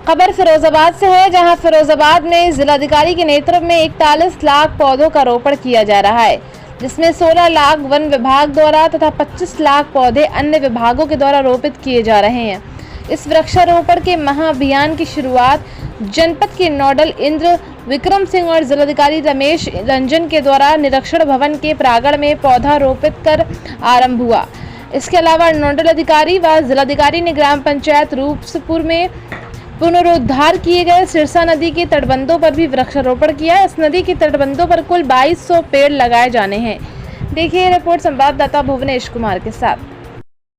खबर फिरोजाबाद से है, जहां फिरोजाबाद में जिलाधिकारी के नेतृत्व में 41 लाख पौधों का रोपण किया जा रहा है, जिसमें 16 लाख वन विभाग द्वारा तथा 25 लाख पौधे अन्य विभागों के द्वारा रोपित किए जा रहे हैं। इस वृक्षारोपण के महाअभियान की शुरुआत जनपद के नोडल इंद्र विक्रम सिंह और जिलाधिकारी रमेश रंजन के द्वारा निरीक्षण भवन के प्रांगण में पौधा रोपित कर आरंभ हुआ। इसके अलावा नोडल अधिकारी व जिलाधिकारी ने ग्राम पंचायत रूपसपुर में पुनरुद्धार किए गए सिरसा नदी के तटबंधों पर भी वृक्षारोपण किया। इस नदी के तटबंधों पर कुल 2200 पेड़ लगाए जाने हैं। देखिए रिपोर्ट संवाददाता भुवनेश कुमार के साथ।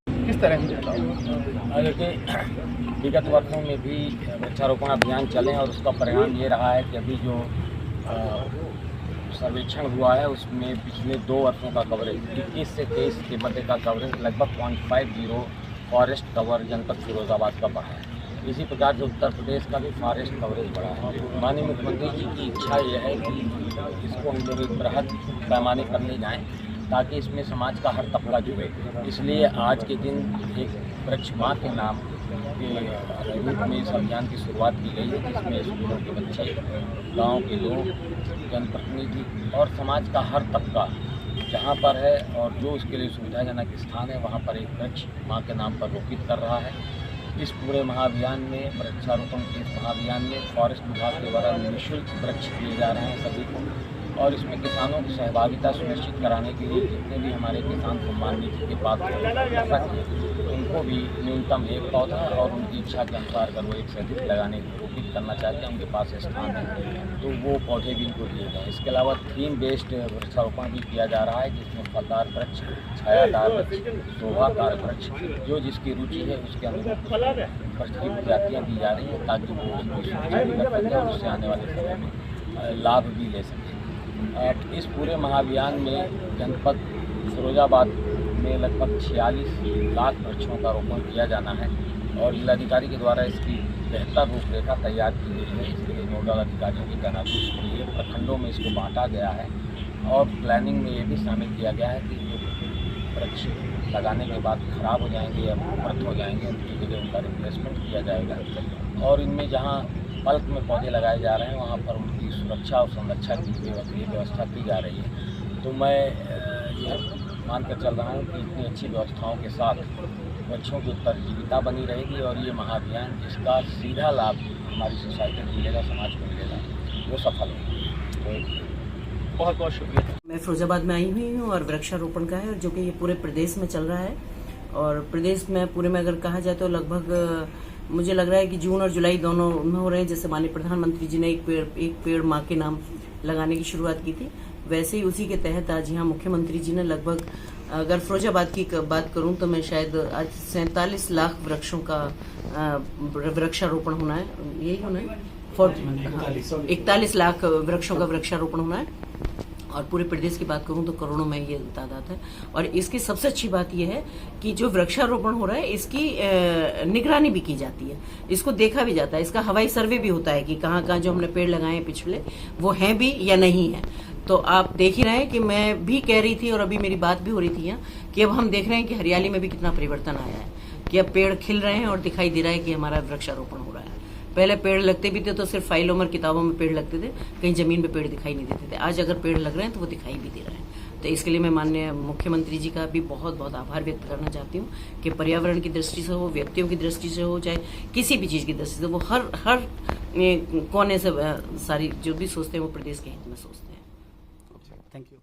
किस तरह से विगत वर्षों में भी वृक्षारोपण अभियान चले और उसका परिणाम ये रहा है कि अभी जो सर्वेक्षण हुआ है उसमें पिछले 2 वर्षों का कवरेज 21 से 23 के मध्य का कवरेज लगभग 0.50 फॉरेस्ट कवर जनपद फिरोजाबाद का बढ़ा है। इसी प्रकार से उत्तर प्रदेश का भी फॉरेस्ट कवरेज बढ़ा है। माननीय मुख्यमंत्री जी की इच्छा यह है कि इसको हम लोग एक बृहद पैमाने पर ले जाएँ ताकि इसमें समाज का हर तबका जुड़े। इसलिए आज के दिन एक वृक्ष माँ के नाम के रूप में इस अभियान की शुरुआत की गई है, जिसमें स्कूलों के बच्चे, गांव के लोग, जनप्रतिनिधि और समाज का हर तबका जहां पर है और जो इसके लिए सुविधाजनक स्थान है वहां पर एक वृक्ष माँ के नाम पर रोपित कर रहा है। इस पूरे महाअभियान में, वृक्षारोपण के इस महाअभियान में फॉरेस्ट विभाग के द्वारा निःशुल्क वृक्ष दिए जा रहे हैं सभी को, और इसमें किसानों की सहभागिता सुनिश्चित कराने के लिए जितने भी हमारे किसान सम्मान निधि के पात्र उनको भी न्यूनतम 1 पौधा और उनकी इच्छा के अनुसार अगर वो 1 से अधिक लगाने रोपित करना चाहते हैं, उनके पास स्थान है तो वो पौधे भी इनको दिए गए। इसके अलावा थीम बेस्ड वृक्षारोपण भी किया जा रहा है, जिसमें फलदार वृक्ष, छायादार वृक्ष, शोभाकार वृक्ष, जो जिसकी रुचि है उसके अनुरूप वृक्ष की प्रजातियाँ दी जा रही हैं ताकि वो उसकी सूची भी कर सकें और उससे आने वाले समय में लाभ भी ले सकें। इस पूरे महाअभियान में जनपद फिरोजाबाद में लगभग 46 लाख वृक्षों का रोपण किया जाना है और जिलाधिकारी के द्वारा इसकी बेहतर रूपरेखा तैयार की गई है। इसके लिए नोडल अधिकारियों की तैनाती की गई है। प्रखंडों में इसको बांटा गया है और प्लानिंग में ये भी शामिल किया गया है कि जो वृक्ष लगाने के बाद खराब हो जाएंगे या मृत हो जाएंगे उनकी जगह उनका रिप्लेसमेंट किया जाएगा और इनमें जहाँ बल्क में पौधे लगाए जा रहे हैं वहाँ पर उनकी सुरक्षा और संरक्षा की व्यवस्था की जा रही है। तो मैं यह मानकर चल रहा हूँ कि इतनी अच्छी व्यवस्थाओं के साथ वृक्षों की उत्तरजीविता बनी रहेगी और ये महाअभियान जिसका सीधा लाभ हमारी सोसाइटी को मिलेगा, समाज को मिलेगा, वो सफल होगा। तो बहुत बहुत शुक्रिया। मैं फिरोजाबाद में आई हुई हूँ और वृक्षारोपण का है जो कि ये पूरे प्रदेश में चल रहा है और प्रदेश में पूरे में अगर कहा जाए तो लगभग मुझे लग रहा है कि जून और जुलाई दोनों में हो रहे हैं। जैसे माननीय प्रधानमंत्री जी ने एक पेड़ माँ के नाम लगाने की शुरुआत की थी, वैसे ही उसी के तहत आज यहाँ मुख्यमंत्री जी ने लगभग, अगर फिरोजाबाद की बात करूं तो मैं शायद आज 47 लाख वृक्षों का वृक्षारोपण होना है, यही होना है 41 लाख वृक्षों का वृक्षारोपण होना है और पूरे प्रदेश की बात करूं तो करोड़ों में ये तादाद है। और इसकी सबसे अच्छी बात यह है कि जो वृक्षारोपण हो रहा है इसकी निगरानी भी की जाती है, इसको देखा भी जाता है, इसका हवाई सर्वे भी होता है कि कहाँ कहाँ जो हमने पेड़ लगाए हैं पिछले वो हैं भी या नहीं है। तो आप देख ही रहे हैं कि मैं भी कह रही थी और अभी मेरी बात भी हो रही थी यहाँ कि अब हम देख रहे हैं कि हरियाली में भी कितना परिवर्तन आया है कि अब पेड़ खिल रहे हैं और दिखाई दे रहा है कि हमारा वृक्षारोपण हो रहा है। पहले पेड़ लगते भी थे तो सिर्फ फाइलों में किताबों में पेड़ लगते थे, कहीं जमीन पे पेड़ दिखाई नहीं देते थे। आज अगर पेड़ लग रहे हैं तो वो दिखाई भी दे रहे हैं। तो इसके लिए मैं माननीय मुख्यमंत्री जी का भी बहुत बहुत आभार व्यक्त करना चाहती हूँ कि पर्यावरण की दृष्टि से हो, व्यक्तियों की दृष्टि से हो, चाहे किसी भी चीज़ की दृष्टि से, वो हर कोने से सारी जो भी सोचते हैं वो प्रदेश के हित में सोचते हैं। Thank you.